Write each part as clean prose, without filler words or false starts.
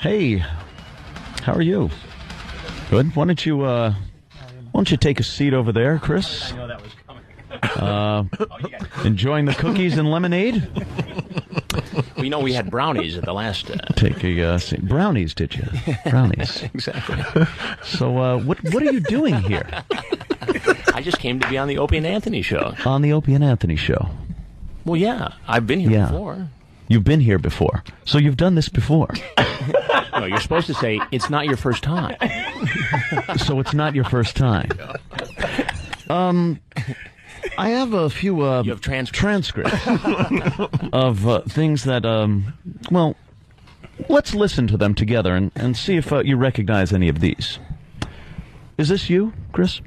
Hey, how are you? Good. Why don't you take a seat over there, Chris? I know that was coming. Enjoying the cookies and lemonade? Well, you know, we had brownies at the last... Take a seat. Brownies, did you? Brownies. Exactly. So, what are you doing here? I just came to be on the Opie and Anthony show. On the Opie and Anthony show. Well, yeah, I've been here before. You've been here before. So you've done this before. No, you're supposed to say, it's not your first time. So it's not your first time. I have a few You have transcripts of things that, well, let's listen to them together and see if you recognize any of these. Is this you, Chris?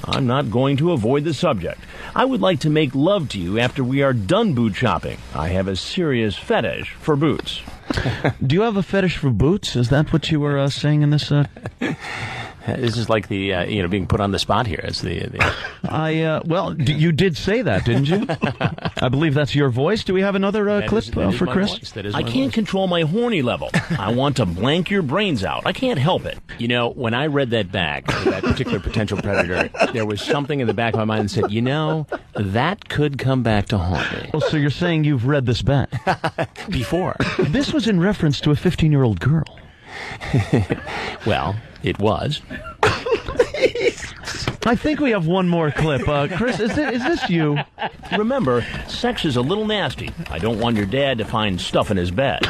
I'm not going to avoid the subject. I would like to make love to you after we are done boot shopping. I have a serious fetish for boots. Do you have a fetish for boots? Is that what you were saying in this? This is like the, being put on the spot here. It's well, you did say that, didn't you? I believe that's your voice. Do we have another clip for Chris? I can't control my horny level. I want to blank your brains out. I can't help it. You know, when I read that back to that particular potential predator, there was something in the back of my mind that said, you know, that could come back to haunt me. Oh, so you're saying you've read this back? Before. This was in reference to a 15-year-old girl. Well, it was. I think we have one more clip. Chris, is this you? Remember, sex is a little nasty. I don't want your dad to find stuff in his bed.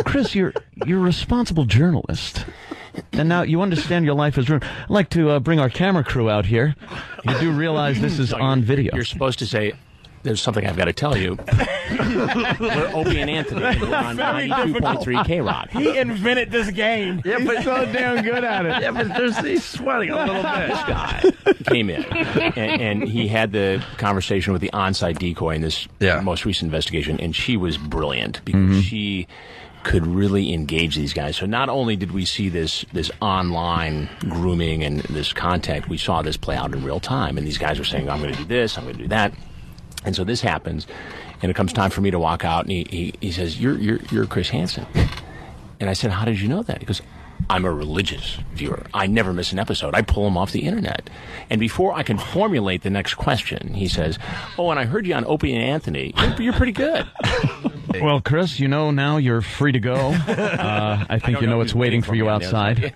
Chris, you're a responsible journalist. And now you understand your life is ruined. I'd like to bring our camera crew out here. You do realize this is on video. You're supposed to say, there's something I've got to tell you. We're Opie and Anthony, and we're on 92.3 K-Rock. He invented this game. Yeah, but he's so damn good at it. Yeah, but he's sweating a little bit. This guy came in, and he had the conversation with the on-site decoy in this most recent investigation, and she was brilliant because she could really engage these guys. So not only did we see this online grooming and this contact, we saw this play out in real time, and these guys were saying, I'm going to do this, I'm going to do that. And so this happens, and it comes time for me to walk out, and he says, you're Chris Hanson. And I said, how did you know that? He goes, I'm a religious viewer. I never miss an episode. I pull them off the internet. And before I can formulate the next question, he says, oh, and I heard you on Opie and Anthony. You're pretty good. Well, Chris, you know now you're free to go. I think you know what's waiting for you outside.